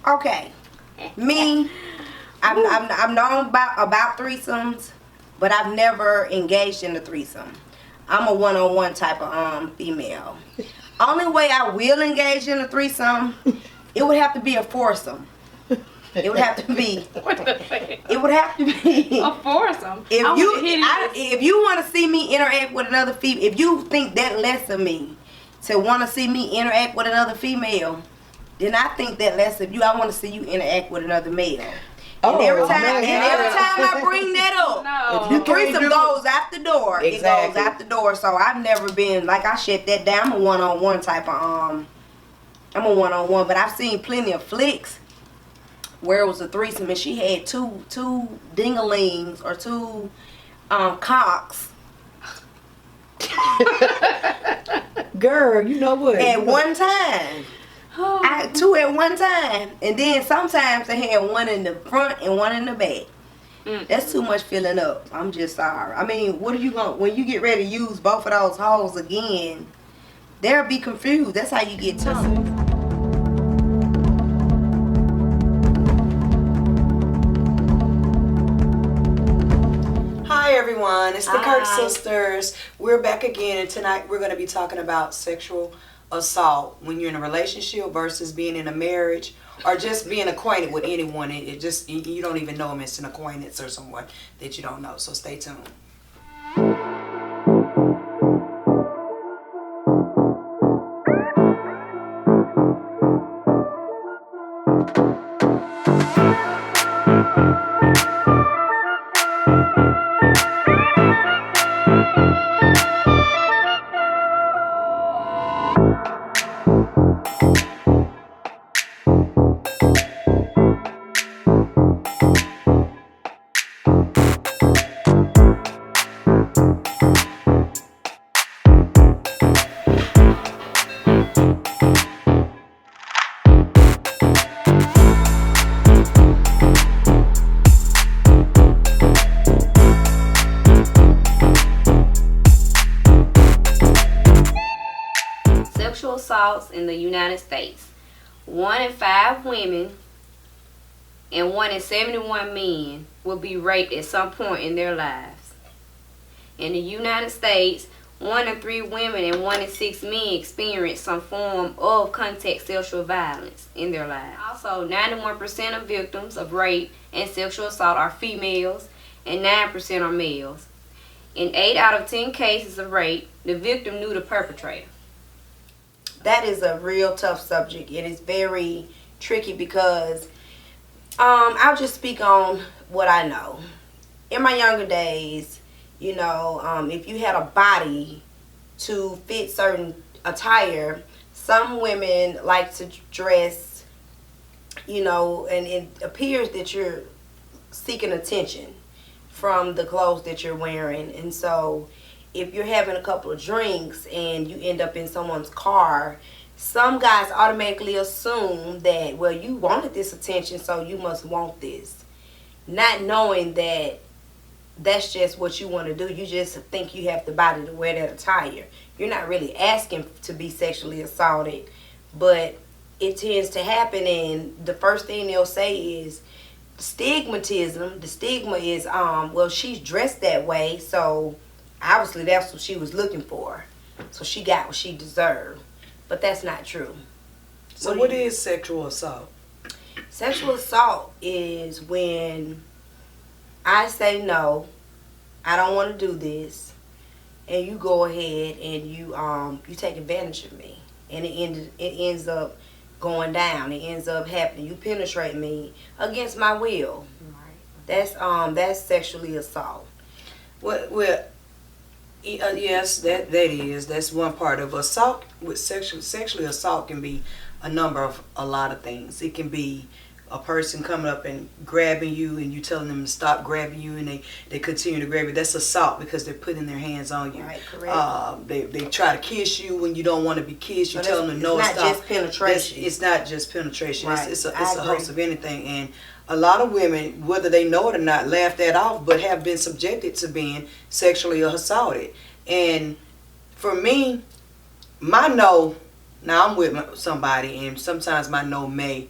Okay, me, I'm known about threesomes, but I've never engaged in a threesome. I'm a one-on-one type of female. Only way I will engage in a threesome, it would have to be a foursome. It would have to be. It would have to be a foursome. If you want to see me interact with another female, if you think that less of me to want to see me interact with another female, then I think that less of you. I want to see you interact with another male. And every time I bring that up, the threesome goes out the door. Exactly. It goes out the door. So I've never been like I shut that down. I'm a one-on-one type of I'm a one-on-one, but I've seen plenty of flicks where it was a threesome and she had two dingalings or two cocks. Girl, you know what? At one time. I had two at one time, and then sometimes I had one in the front and one in the back. That's too much filling up. I'm just sorry. I mean, what are you going when you get ready to use both of those holes again? They'll be confused. That's how you get tongue. Hi everyone, it's the Kirk sisters. We're back again, and tonight we're going to be talking about sexual assault when you're in a relationship versus being in a marriage or just being acquainted with anyone. It just, you don't even know them. It's an acquaintance or someone that you don't know. So stay tuned. Sexual assaults in the United States. 1 in 5 women and 1 in 71 men will be raped at some point in their lives. In the United States, 1 in 3 women and 1 in 6 men experience some form of contact sexual violence in their lives. Also, 91% of victims of rape and sexual assault are females and 9% are males. In 8 out of 10 cases of rape, the victim knew the perpetrator. That is a real tough subject. It is very tricky because I'll just speak on what I know. In my younger days, you know, if you had a body to fit certain attire, some women like to dress, you know, and it appears that you're seeking attention from the clothes that you're wearing. And so if you're having a couple of drinks and you end up in someone's car, some guys automatically assume that, well, you wanted this attention, so you must want this. Not knowing that that's just what you want to do. You just think you have the body to wear that attire. You're not really asking to be sexually assaulted, but it tends to happen, and the first thing they'll say is stigmatism. The stigma is, well, she's dressed that way, so obviously that's what she was looking for. So she got what she deserved. But that's not true. So what is sexual assault? Sexual assault is when I say no, I don't want to do this, and you go ahead and you take advantage of me, and it ends up going down. It ends up happening. You penetrate me against my will. Right. That's sexually assault. Well, yes, that's one part of assault. With sexually assault can be a lot of things. It can be a person coming up and grabbing you and you telling them to stop grabbing you, and they continue to grab you. That's assault because they're putting their hands on you. Right, correct. They try to kiss you when you don't want to be kissed. You tell them to no, stop. It's not just penetration. It's not just penetration. Right. It's a host of anything. And a lot of women, whether they know it or not, laugh that off, but have been subjected to being sexually assaulted. And for me, my no, now I'm with somebody, and sometimes my no may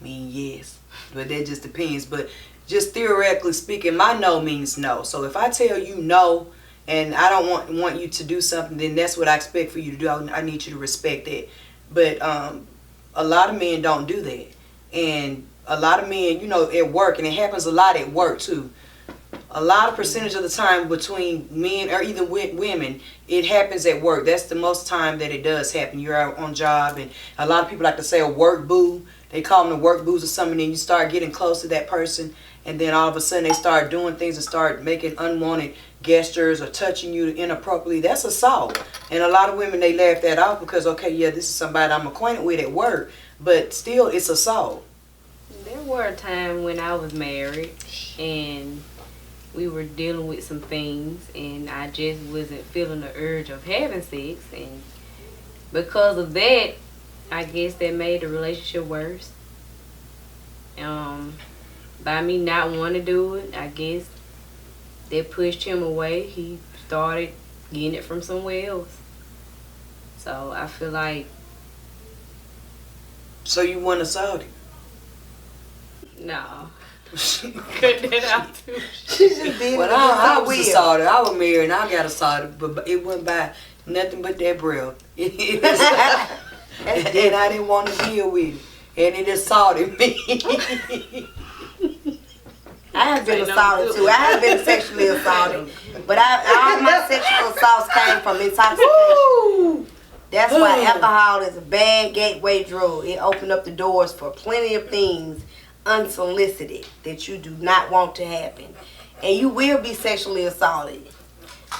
mean yes, but that just depends. But just theoretically speaking, my no means no. So if I tell you no, and I don't want you to do something, then that's what I expect for you to do. I need you to respect that. But a lot of men don't do that, and a lot of men, you know, at work, and it happens a lot at work too. A lot of percentage of the time between men or even women, it happens at work. That's the most time that it does happen. You're out on job, and a lot of people like to say a work boo. They call them the work boos or something, and you start getting close to that person, and then all of a sudden they start doing things and start making unwanted gestures or touching you inappropriately. That's assault. And a lot of women, they laugh that off because, okay, yeah, this is somebody I'm acquainted with at work, but still it's assault. There were a time when I was married and we were dealing with some things, and I just wasn't feeling the urge of having sex, and because of that, I guess that made the relationship worse. By me not wanting to do it, I guess that pushed him away. He started getting it from somewhere else. So I feel like. So you want assaulted? No. Cut that out too. She just did Well, I was assaulted. I was married and I got assaulted, but it went by nothing but that breath. And I didn't want to deal with it. And it assaulted me. I have been assaulted too. I have been sexually assaulted. But all my sexual assaults came from intoxication. Woo! That's why alcohol is a bad gateway drug. It opened up the doors for plenty of things unsolicited that you do not want to happen. And you will be sexually assaulted.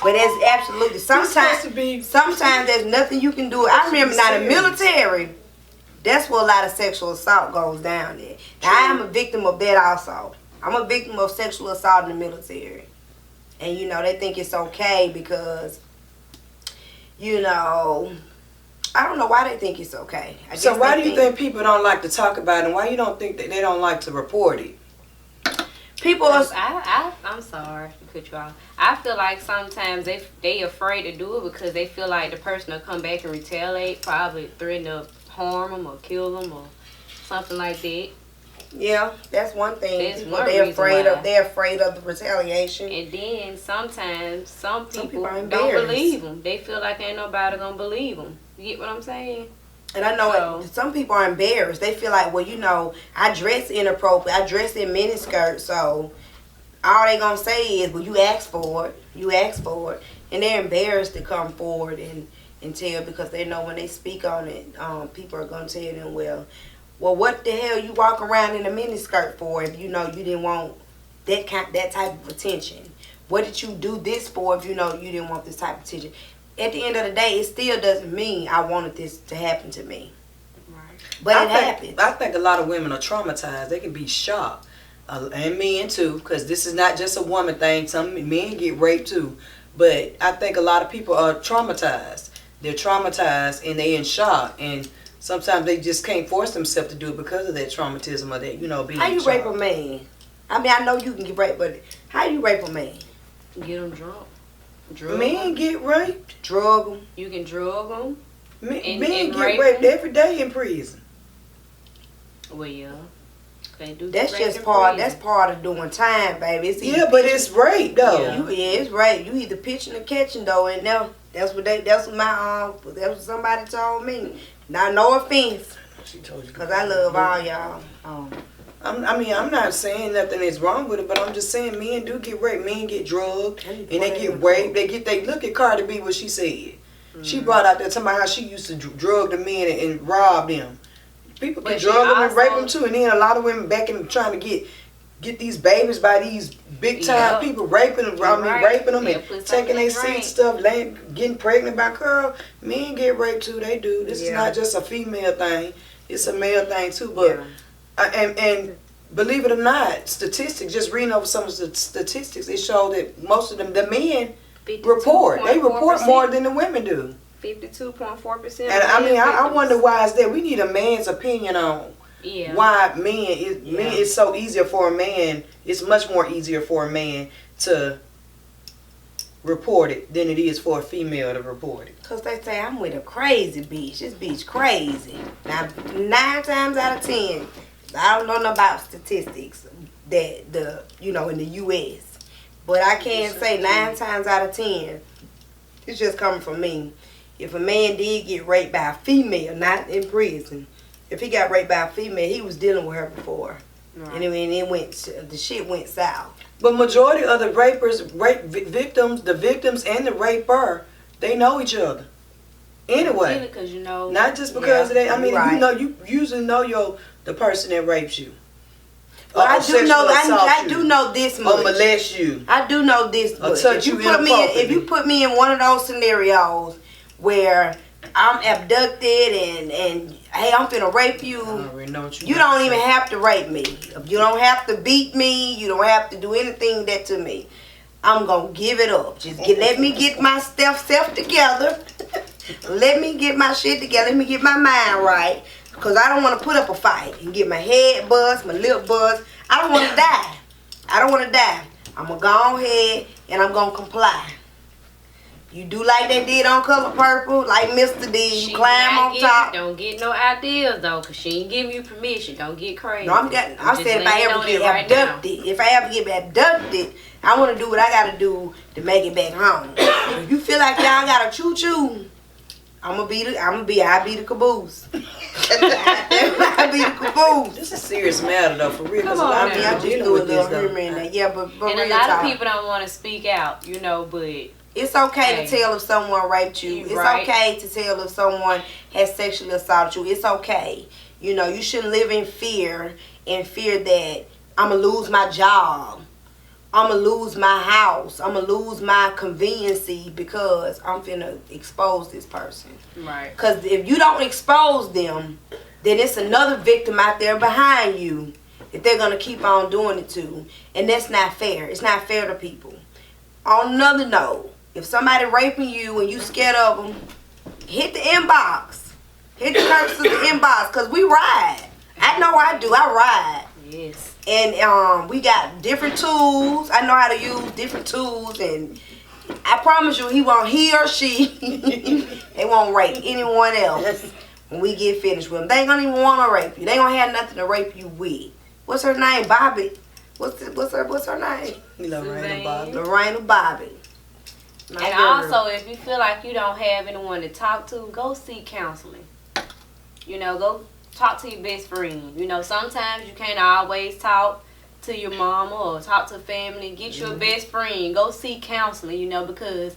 But that's absolutely, sometimes there's nothing you can do. I remember now the military, that's where a lot of sexual assault goes down there. Now, I am a victim of that also. I'm a victim of sexual assault in the military. And, you know, they think it's okay because, you know, I don't know why they think it's okay. So why do you think people don't like to talk about it, and why you don't think that they don't like to report it? People are... I'm sorry to cut you off. I feel like sometimes they afraid to do it because they feel like the person will come back and retaliate, probably threaten to harm them or kill them or something like that. Yeah, that's one thing. That's People, one they're reason afraid of the retaliation. And then sometimes some people are don't embarrassed. Believe them. They feel like ain't nobody gonna believe them. You get what I'm saying? And I know some people are embarrassed. They feel like, well, you know, I dress inappropriate. I dress in miniskirts, so all they gonna say is, well, you asked for it. You asked for it. And they're embarrassed to come forward and tell because they know when they speak on it, people are gonna tell them, well, what the hell you walk around in a miniskirt for if you know you didn't want that type of attention? What did you do this for if you know you didn't want this type of attention? At the end of the day, it still doesn't mean I wanted this to happen to me. Right. But it happens. I think a lot of women are traumatized. They can be shocked. And men too, because this is not just a woman thing. Some men get raped too. But I think a lot of people are traumatized. They're traumatized and they're in shock. And sometimes they just can't force themselves to do it because of that traumatism or that, you know, being How you shocked. rape a man? I mean, I know you can get raped, but how you rape a man? Get them drunk. Drug Men them. get raped. Drug them. You can drug them. Men And get rape raped them. every day in prison. Well, yeah. Can't do That's rape just in part. prison. That's part of doing time, baby. It's Yeah, but it's rape though. Yeah. it's rape. You either pitching or catching though, and now that's what somebody told me. Now, no offense, She told you. cause I love all y'all. I'm not saying nothing is wrong with it, but I'm just saying men do get raped. Men get drugged and they Whatever. get raped. They look at Cardi B, what she said. She brought out there talking about how she used to drug the men and rob them. People can But she drug them and also- rape them too, and then a lot of women back in trying to get these babies by these big time Yeah. people raping them. Right. Raping them Yeah, and put taking something their in drink. seed stuff, getting pregnant by girl. Men get raped too. They do. This is Yeah. not just a female thing. It's a male thing too. But and believe it or not, statistics, just reading over some of the statistics, it showed that most of them, the men report. They report more than the women do. 52.4%. And I mean, I wonder why is that. We need a man's opinion on why it's so easier for a man. It's much more easier for a man to report it than it is for a female to report it. Because they say, I'm with a crazy bitch. This bitch crazy. Now, 9 times out of 10, I don't know nothing about statistics that in the U.S. But I can say 9 times out of 10, it's just coming from me. If a man did get raped by a female, not in prison, if he got raped by a female, he was dealing with her before. Right. And the shit went south. But majority of the victims, the victims and the raper, they know each other. Anyway, because not just because of that. I mean, right. You usually know the person that rapes you. Well, I do know this much. Or molest you. I do know this much. Touch If you put me in one of those scenarios where I'm abducted and hey, I'm finna rape you. I already know what you don't even have to rape me. You don't have to beat me. You don't have to do anything that to me. I'm gonna give it up. Let me get my self together. Let me get my shit together. Let me get my mind right. Because I don't want to put up a fight and get my head buzzed, my lip buzzed. I don't want to die. I don't want to die. I'm going to go ahead and I'm going to comply. You do like they did on Color Purple, like Mr. D. You climb on top. Don't get no ideas, though, because she ain't giving you permission. Don't get crazy. No, I said if I ever get abducted, if I ever get abducted, I want to do what I got to do to make it back home. If you feel like y'all got to choo-choo, I'll be the caboose. I be the caboose. This is a serious matter though, for real. Come on, I just do a little humor yeah, but and a lot of people don't want to speak out, but it's okay to tell if someone raped you. It's okay to tell if someone has sexually assaulted you. It's okay. You shouldn't live in fear that I'm gonna lose my job. I'm going to lose my house. I'm going to lose my conveniency because I'm finna expose this person. Right. Because if you don't expose them, then it's another victim out there behind you that they're going to keep on doing it to. And that's not fair. It's not fair to people. On another note, if somebody raping you and you scared of them, hit the inbox. Hit the Kirk's inbox because we ride. I know I do. I ride. Yes. And we got different tools. I know how to use different tools, and I promise you, he or she, they won't rape anyone else when we get finished with them. They ain't gonna even want to rape you. They ain't gonna have nothing to rape you with. What's her name? Bobby. What's her name? Lorraine Bobby. And also, if you feel like you don't have anyone to talk to, go seek counseling. Go talk to your best friend. Sometimes you can't always talk to your mama or talk to family. Get your best friend. Go seek counseling, because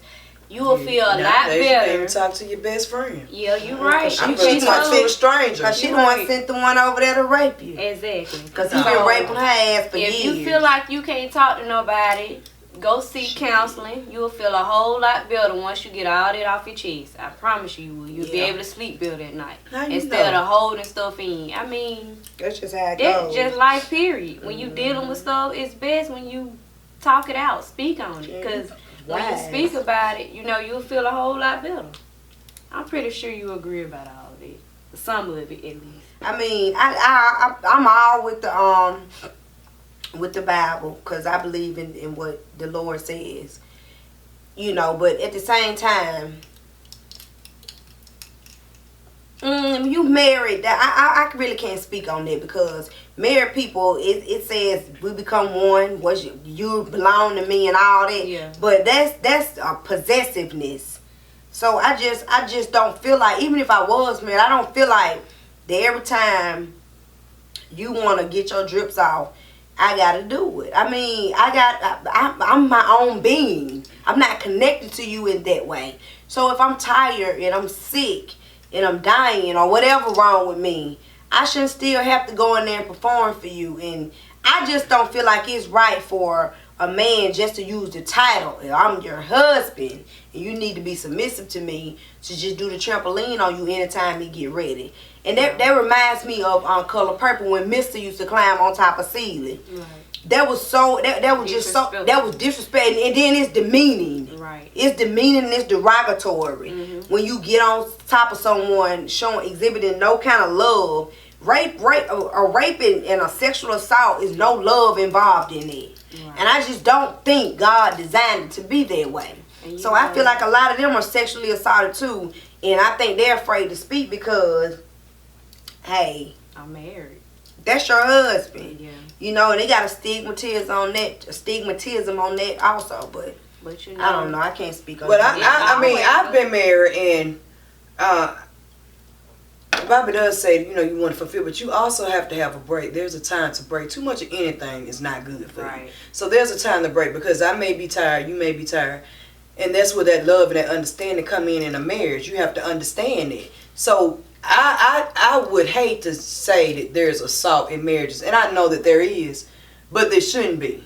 you will feel a lot better. You can't talk to your best friend. Yeah, you're right. You can't talk to a stranger. Because she the one sent the one over there to rape you. Exactly. Because he been raping her ass for years. If you feel like you can't talk to nobody, go seek counseling. You will feel a whole lot better once you get all that off your chest. I promise you will. You'll be able to sleep better at night. Instead of holding stuff in. I mean, that's just how it goes. That's just life, period. When you dealing with stuff, it's best when you talk it out. Speak on it. Because when you speak about it, you'll feel a whole lot better. I'm pretty sure you agree about all of it. Some of it, at least. I mean, I'm all with the Bible, because I believe in what the Lord says, but at the same time, you married, I really can't speak on that, because married people, it says we become one, you belong to me and all that, but that's a possessiveness. So I just don't feel like, even if I was married, I don't feel like that every time you want to get your drips off, I gotta do it. I mean, I'm my own being. I'm not connected to you in that way. So if I'm tired and I'm sick and I'm dying or whatever wrong with me, I shouldn't still have to go in there and perform for you. And I just don't feel like it's right for a man just to use the title, I'm your husband and you need to be submissive to me, to just do the trampoline on you anytime he get ready. And that reminds me of Color Purple, when Mr. used to climb on top of ceiling. Right. That was disrespect, and then it's demeaning. Right. It's demeaning and it's derogatory. When you get on top of someone exhibiting no kind of love. Raping and a sexual assault is no love involved in it. Right. And I just don't think God designed it to be that way. So I feel like a lot of them are sexually assaulted too, and I think they're afraid to speak because, hey, I'm married. That's your husband. Yeah. You know, and they got a stigmatism on that also, but you know, I don't know. I can't speak on but that. I mean, I've been married, and Bobby does say, you know, you want to fulfill, but you also have to have a break. There's a time to break. Too much of anything is not good for you. So there's a time to break, because I may be tired, you may be tired, and that's where that love and that understanding come in a marriage. You have to understand it. So I would hate to say that there's assault in marriages, and I know that there is, but there shouldn't be.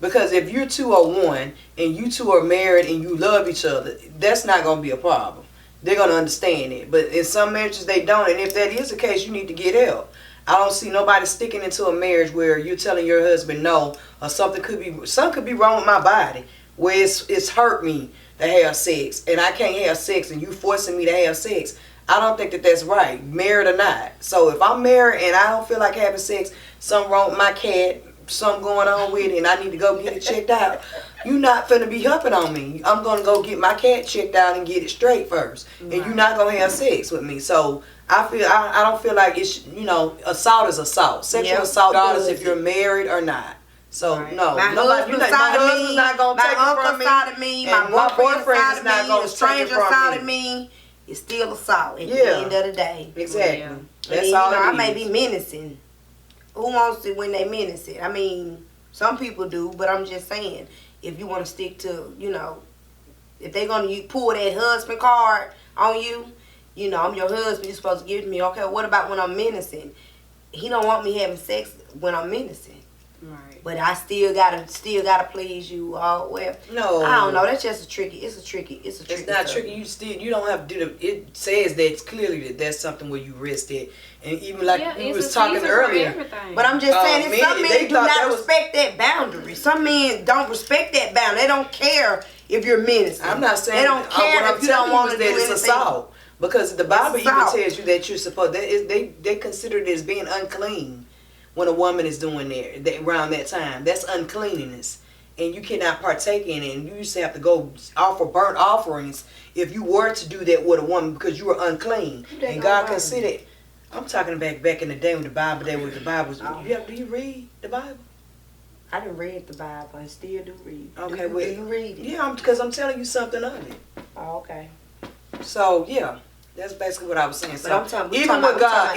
Because if you two are one, and you two are married, and you love each other, that's not going to be a problem. They're going to understand it. But in some marriages, they don't. And if that is the case, you need to get help. I don't see nobody sticking into a marriage where you're telling your husband no, or something could be wrong with my body, where it's hurt me to have sex, and I can't have sex, and you forcing me to have sex. I don't think that that's right, married or not. So if I'm married and I don't feel like having sex, something wrong with my cat, something going on with it, and I need to go get it checked out, you're not finna be helping on me. I'm gonna go get my cat checked out and get it straight first, and you're not gonna have sex with me. So I don't feel like it's, you know, assault is assault. Sexual assault, regardless if you're married or not. So no, my husband's not gonna take it from me. My uncle me. My boyfriend is not gonna take it from me. It's still assault at the end of the day. Exactly. Yeah. That's all it is. I may be menacing. Who wants it when they menacing? I mean, some people do, but I'm just saying, if you want to stick to, you know, if they're going to pull that husband card on you, you know, I'm your husband, you're supposed to give it to me. Okay, what about when I'm menacing? He don't want me having sex when I'm menacing. Right. But I still gotta please you. Well, no, I don't know. That's just It's tricky. It's not tricky. You don't have to do it says that it's clearly that that's something where you risk it, and even like we was talking earlier. But I'm just saying, some men do not respect that boundary. Some men don't respect that boundary. They don't care if you're menacing. I'm not saying they don't care if you don't want to do anything. Assault, because the Bible even tells you that you're supposed. They consider it as being unclean. When a woman is doing around that time, that's uncleanness, and you cannot partake in it. And you used to have to go offer burnt offerings if you were to do that with a woman because you were unclean. And God considered. I'm talking back in the day when the Bible. Do you read the Bible? I didn't read the Bible. I still do read. Okay, do you read it? Yeah, because I'm telling you something of it. Oh, okay. So yeah, that's basically what I was saying. So even with God,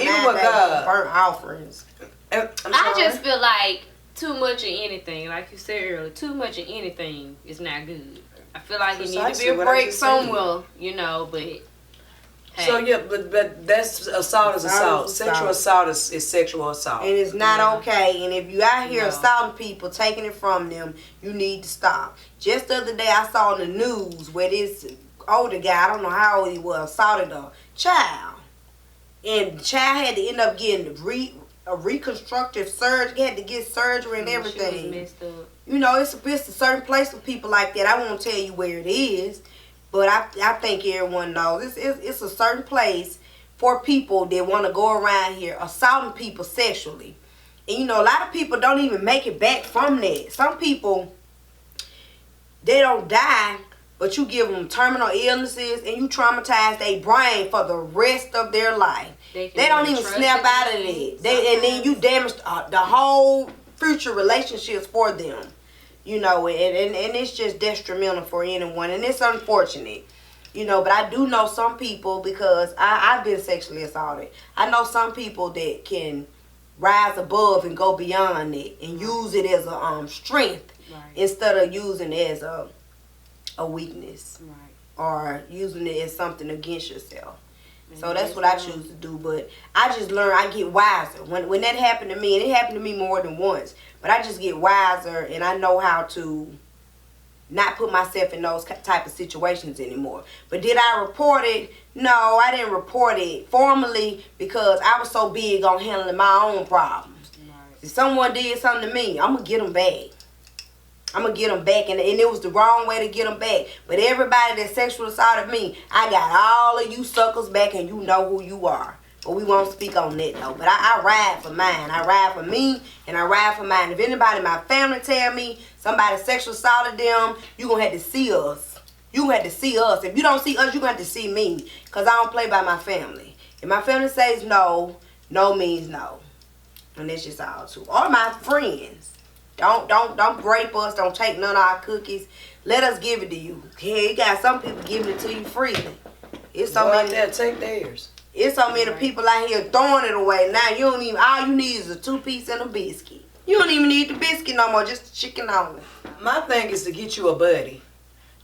burnt offerings. I just feel like too much of anything, like you said earlier, too much of anything is not good. I feel like it needs to be a break somewhere, you know, but hey. So yeah, but that's assault is assault. Sexual assault is sexual assault. And it's not okay. And if you out here assaulting people, taking it from them, you need to stop. Just the other day I saw in the news where this older guy, I don't know how old he was, assaulted a child. And the child had to end up getting a reconstructive surgery. Had to get surgery and everything. She was messed up. You know, it's a certain place for people like that. I won't tell you where it is, but I think everyone knows. It's a certain place for people that want to go around here assaulting people sexually. And you know, a lot of people don't even make it back from that. Some people, they don't die, but you give them terminal illnesses and you traumatize their brain for the rest of their life. They don't even snap out of it. And then you damage the whole future relationships for them. You know, and it's just detrimental for anyone. And it's unfortunate. You know, but I do know some people, because I've been sexually assaulted. I know some people that can rise above and go beyond it and use it as a strength instead of using it as a weakness. Or using it as something against yourself. So that's what I choose to do. But I just learn, I get wiser. When that happened to me, and it happened to me more than once, but I just get wiser and I know how to not put myself in those type of situations anymore. But did I report it? No, I didn't report it formally because I was so big on handling my own problems. If someone did something to me, I'm going to get them back. I'm going to get them back. And it was the wrong way to get them back. But everybody that sexual assaulted me, I got all of you suckers back and you know who you are. But we won't speak on that though. But I ride for mine. I ride for me and I ride for mine. If anybody in my family tell me somebody sexual assaulted them, you're going to have to see us You gonna have to see us. If you don't see us, you gonna have to see me. Cause I don't play by my family. If my family says no, no means no. And that's just all too. Or my friends. Don't rape us. Don't take none of our cookies. Let us give it to you. Yeah, you got some people giving it to you freely. It's so many. There, take theirs. It's so many people out here throwing it away. Now you don't even. All you need is a 2-piece and a biscuit. You don't even need the biscuit no more. Just the chicken only. My thing is to get you a buddy.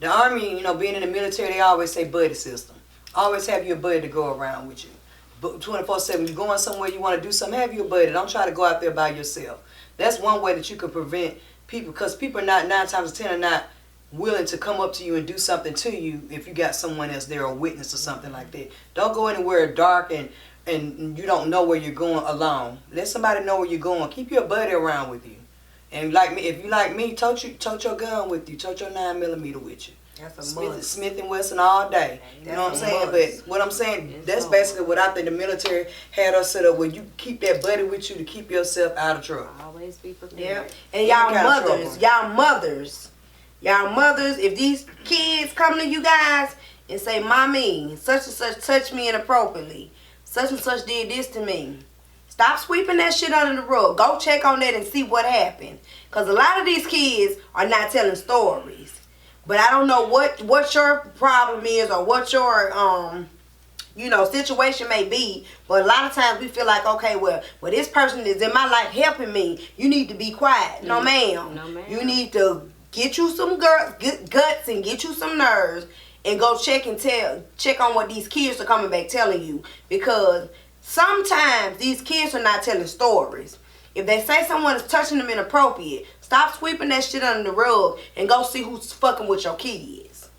The Army, being in the military, they always say buddy system. Always have your buddy to go around with you. But 24/7, you're going somewhere, you want to do something, have your buddy. Don't try to go out there by yourself. That's one way that you can prevent people, because people are not, 9 times out of 10 are not willing to come up to you and do something to you if you got someone else there, a witness or something like that. Don't go anywhere dark and you don't know where you're going alone. Let somebody know where you're going. Keep your buddy around with you. And like me, if you like me, tote your gun with you. Tote your 9mm with you. That's a must. Smith and Wesson all day. You know what I'm saying? But what I'm saying, that's basically what I think the military had us set up, where you keep that buddy with you to keep yourself out of trouble. Always be prepared. Yeah. And y'all mothers, if these kids come to you guys and say, Mommy, such and such touched me inappropriately, such and such did this to me, stop sweeping that shit under the rug. Go check on that and see what happened. Because a lot of these kids are not telling stories. But I don't know what your problem is or what your situation may be. But a lot of times we feel like, okay, well this person is in my life helping me. You need to be quiet. No ma'am. No ma'am. You need to get you some guts and get you some nerves and go check on what these kids are coming back telling you. Because sometimes these kids are not telling stories. If they say someone is touching them inappropriate, stop sweeping that shit under the rug and go see who's fucking with your kids.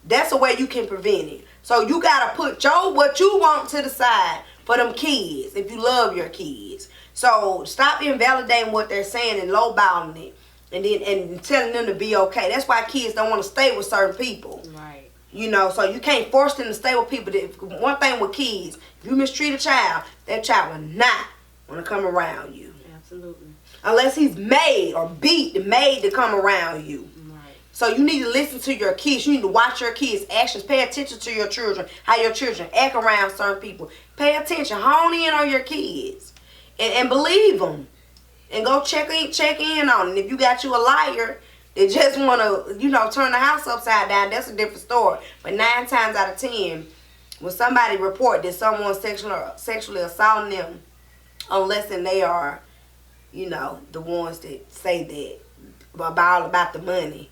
That's the way you can prevent it. So you gotta put what you want to the side for them kids if you love your kids. So stop invalidating what they're saying and lowballing it and telling them to be okay. That's why kids don't want to stay with certain people. Right. So you can't force them to stay with people. One thing with kids, if you mistreat a child, that child will not want to come around you. Absolutely. Unless he's made to come around you. Right. So you need to listen to your kids. You need to watch your kids' actions. Pay attention to your children. How your children act around certain people. Pay attention. Hone in on your kids. And believe them. And go check in on them. If you got you a liar that just want to, turn the house upside down, that's a different story. But 9 times out of 10, when somebody report that someone sexually assaulting them, unless they are, the ones that say that about the money,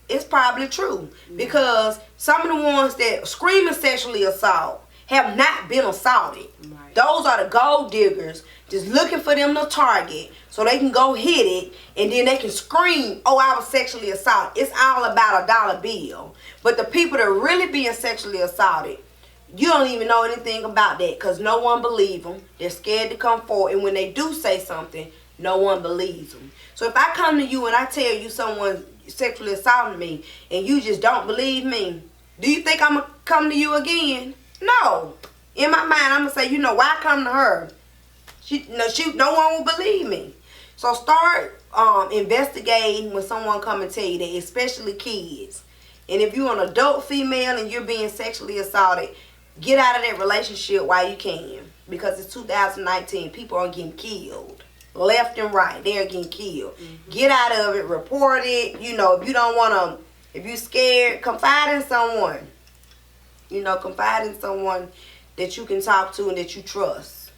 it's probably true. Because some of the ones that screaming sexually assault have not been assaulted. Right. Those are the gold diggers just looking for them to target so they can go hit it and then they can scream, oh, I was sexually assaulted. It's all about a dollar bill. But the people that are really being sexually assaulted, you don't even know anything about that because no one believes them. They're scared to come forward. And when they do say something, no one believes them. So if I come to you and I tell you someone sexually assaulted me and you just don't believe me, do you think I'm going to come to you again? No. In my mind, I'm going to say, why come to her? No one will believe me. So start investigating when someone come and tell you that, especially kids. And if you're an adult female and you're being sexually assaulted, get out of that relationship while you can. Because it's 2019. People are getting killed. Left and right. They're getting killed. Mm-hmm. Get out of it. Report it. If you don't want to, if you're scared, confide in someone. Confide in someone that you can talk to and that you trust.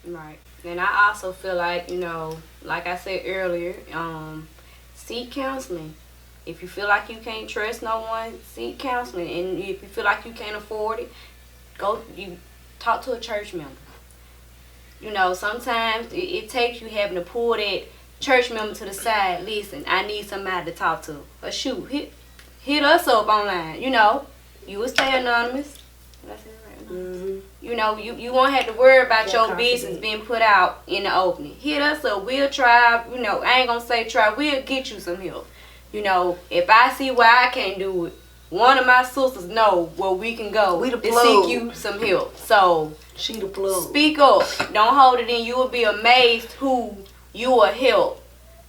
Right. And I also feel like, like I said earlier, seek counseling. If you feel like you can't trust no one, seek counseling. And if you feel like you can't afford it, you talk to a church member. Sometimes it takes you having to pull that church member to the side. Listen, I need somebody to talk to. Or shoot, hit us up online. You will stay anonymous. Did I say that right? Mm-hmm. You won't have to worry about your business being put out in the opening. Hit us up. We'll try. I ain't gonna say try. We'll get you some help. If I see why I can't do it, one of my sisters know where we can go to seek you some help. So she the plug. Speak up. Don't hold it in. You will be amazed who you will help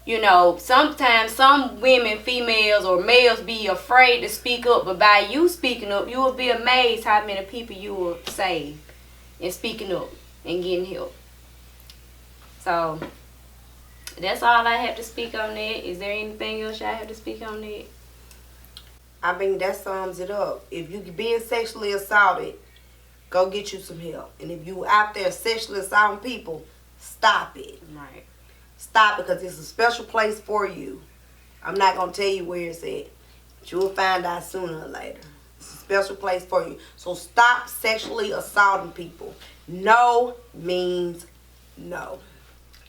Sometimes some women, females, or males be afraid to speak up, but by you speaking up, you will be amazed how many people you will save in speaking up and getting help. So, that's all I have to speak on that. Is there anything else I have to speak on that? I mean, that sums it up. If you being sexually assaulted, go get you some help. And if you out there sexually assaulting people, stop it. Right. Stop it, because it's a special place for you. I'm not going to tell you where it's at, but you'll find out sooner or later. It's a special place for you. So stop sexually assaulting people. No means no.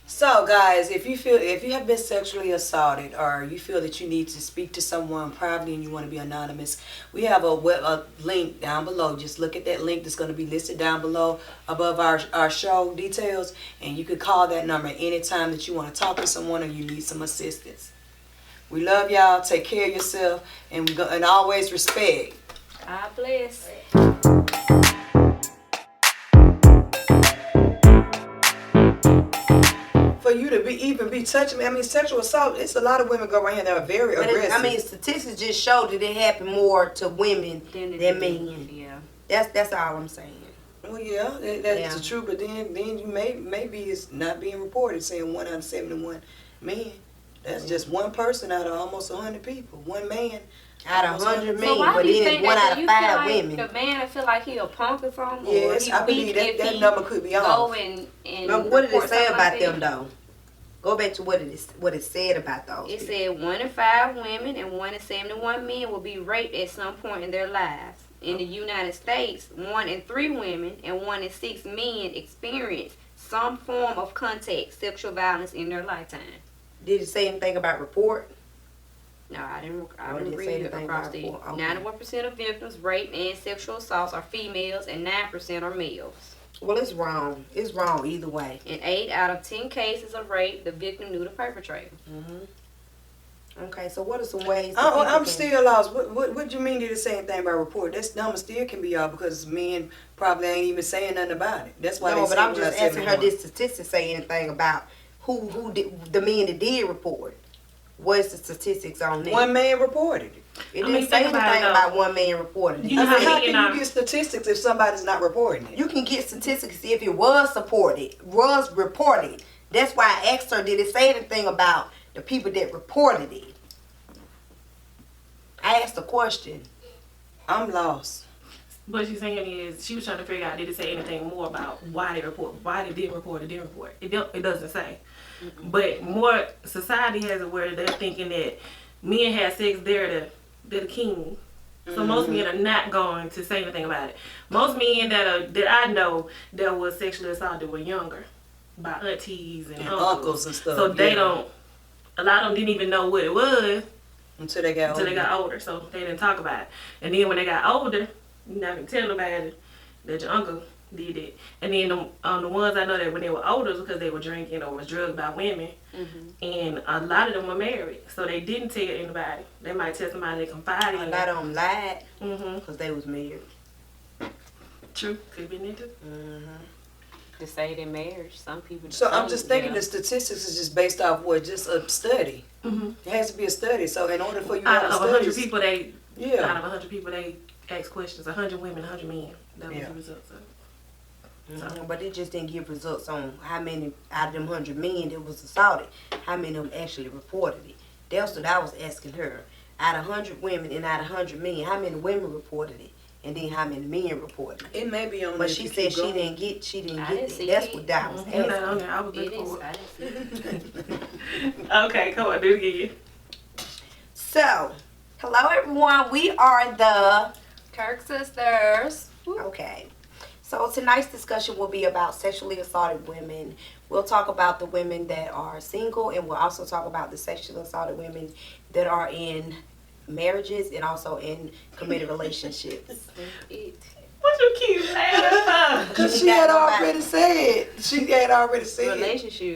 So, guys, if you have been sexually assaulted, or you feel that you need to speak to someone privately and you want to be anonymous, we have a link down below. Just look at that link that's going to be listed down below above our show details, and you can call that number anytime that you want to talk to someone or you need some assistance. We love y'all. Take care of yourself, and always respect. God bless. For you to even be touching me, I mean, sexual assault, it's a lot of women go around here that are very aggressive. Statistics just show that it happen more to women than men. Yeah. That's all I'm saying. Well, yeah, that's the truth. But then you maybe it's not being reported, saying 1 out of 71 men. That's just one person out of almost 100 people. One man out of 100 men, so why but do you then think it's 1 out of 5 like women. The man feel like he a punk or something? Yes, or I believe that number could be off. What did it say about them though? Go back to what it said about those. It said 1 in 5 women and 1 in 71 men will be raped at some point in their lives. In the United States, 1 in 3 women and 1 in 6 men experience some form of contact sexual violence in their lifetime. Did it say anything about report? No, I didn't didn't read say it anything across about the report. Okay. 91% of victims, rape and sexual assaults are females and 9% are males. Well, it's wrong. It's wrong either way. In 8 out of 10 cases of rape, the victim knew the perpetrator. Okay, so what are some ways? I'm still lost. What do you mean? Did it say anything about report? That number still can be off because men probably ain't even saying nothing about it. That's why. No, but I'm just asking her. Did statistics say anything about who did, the men that did report? What's the statistics on that? One man reported it. It didn't say anything about one man reporting it. How can you get statistics if somebody's not reporting it? You can get statistics if it was reported. That's why I asked her, did it say anything about the people that reported it? I asked a question. I'm lost. What she's saying is she was trying to figure out, did it say anything more about why they didn't report. It doesn't say. But more society has it where they're thinking that men have sex, they're the king. So most men are not going to say anything about it. Most men that I know that was sexually assaulted were younger, by aunties and uncles and stuff. So they don't. A lot of them didn't even know what it was until they got older. So they didn't talk about it. And then when they got older, you never can tell nobody that your uncle did it. And then the ones I know that when they were older, because they were drinking or was drugged by women, and a lot of them were married, so they didn't tell anybody. They might tell somebody they confided in. A lot of them lied because they was married. True, could be me too. To say their marriage, some people. So I'm just thinking the statistics is just based off what, just a study. It has to be a study. So in order for you to have out of 100 people, out of 100 people they ask questions. 100 women, 100 men. That was the results of it. But it just didn't give results on how many out of them 100 men that was assaulted, how many of them actually reported it. That's what I was asking her. Out of 100 women and out of 100 men, how many women reported it? And then how many men reported it? It may be on. But she said she didn't get it. That's what I was asking. I was looking for it. Okay, come on, do it again. So, hello everyone. We are the Kirk sisters. Okay. So tonight's discussion will be about sexually assaulted women. We'll talk about the women that are single, and we'll also talk about the sexually assaulted women that are in marriages and also in committed relationships. What you keep laughing? Because she had already said.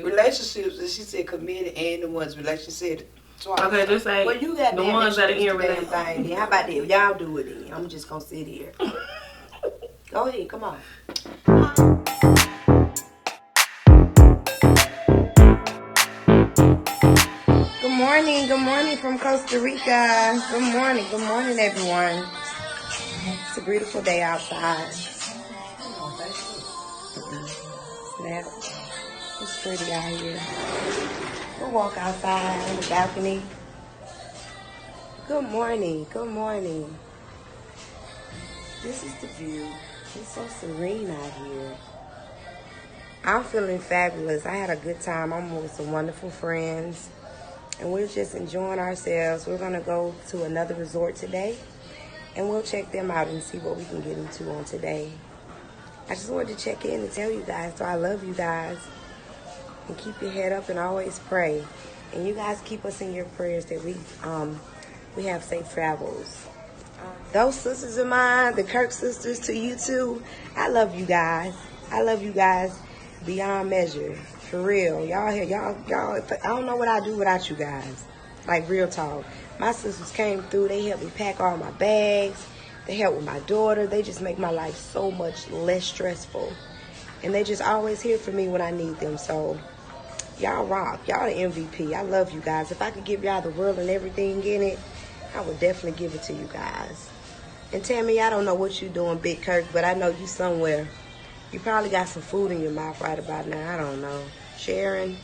Relationships. And she said committed and the ones relationships. She said twice. Okay, just say well, you got the ones that are in relationships. How about that? Y'all do it then. I'm just going to sit here. Go ahead, come on. Good morning from Costa Rica. Good morning everyone. It's a beautiful day outside. Snap. It's pretty out here. We'll walk outside on the balcony. Good morning. This is the view. It's so serene out here. I'm feeling fabulous. I had a good time. I'm with some wonderful friends. And we're just enjoying ourselves. We're going to go to another resort today. And we'll check them out and see what we can get into on today. I just wanted to check in and tell you guys, so I love you guys. And keep your head up and always pray. And you guys keep us in your prayers that we have safe travels. Those sisters of mine, the Kirk sisters, to you too, I love you guys. I love you guys beyond measure. For real. Y'all here, y'all, I don't know what I'd do without you guys. Like, real talk. My sisters came through. They helped me pack all my bags. They helped with my daughter. They just make my life so much less stressful. And they just always here for me when I need them. So, y'all rock. Y'all the MVP. I love you guys. If I could give y'all the world and everything in it, I would definitely give it to you guys. And Tammy, I don't know what you're doing, Big Kirk, but I know you somewhere. You probably got some food in your mouth right about now. I don't know. Sharon,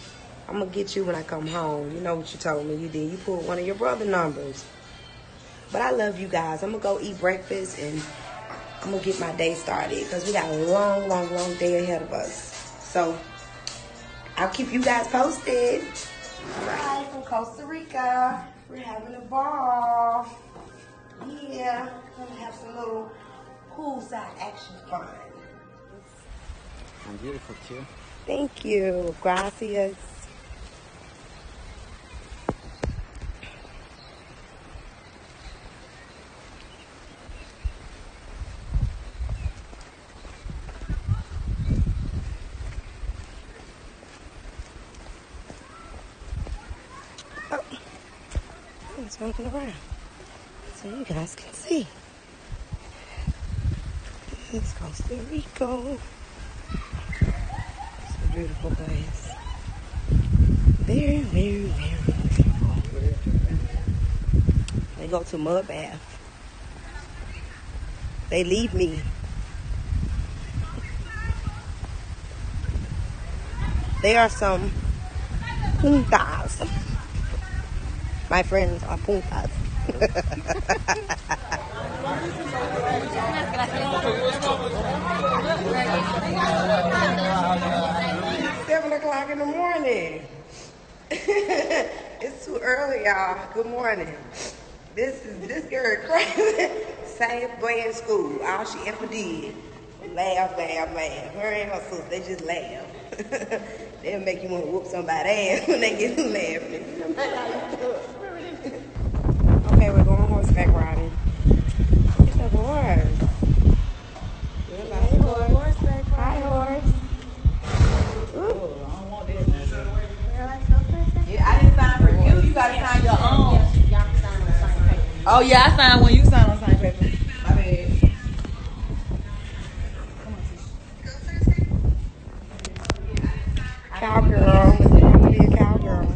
I'm going to get you when I come home. You know what you told me you did. You pulled one of your brother numbers. But I love you guys. I'm going to go eat breakfast and I'm going to get my day started because we got a long, long, long day ahead of us. So I'll keep you guys posted. Bye from Costa Rica. We're having a ball. Yeah. We're going to have some little poolside action fun. I'm beautiful too. Thank you. Gracias. Oh, it's walking around so you guys can see. This is Costa Rica. Beautiful place. Very, very, very beautiful. They go to mud bath. They leave me. They are some puntas. My friends are puntas. 7 o'clock in the morning. It's too early, y'all. Good morning. This girl crazy. Same boy in school. All she ever did was laugh. Her and her sister, they just laugh. They'll make you want to whoop somebody's ass when they get to laughing. Okay, we're going horseback riding. It's a horse. Hey, horse. Hi, horse. Yeah, I didn't sign for you. You gotta sign your own. Y'all can sign on the same paper. Oh yeah, I signed when you signed on the same paper. My bad. Cowgirl. It's going to be a cowgirl.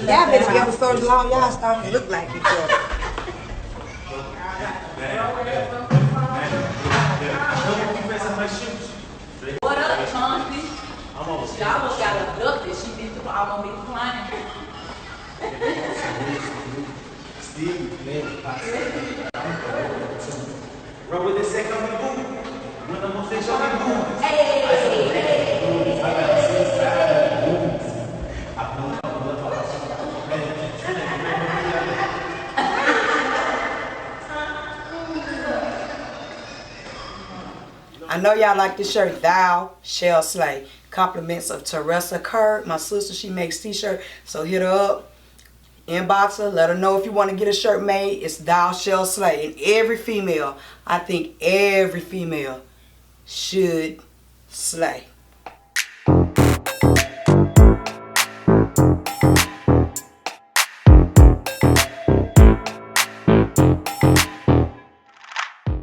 Y'all been together so long, y'all starting to look like each other. What up, Chauncey? She almost got abducted. She been through almost be declining. Steve, man, Roll with this second boot. When I'm gonna say something boot. I know y'all like this shirt. Thou shall slay. Compliments of Teressa, Kirk, my sister. She makes t-shirt. So hit her up. Inbox her. Let her know if you want to get a shirt made. It's thou shall slay. And every female, I think every female should slay.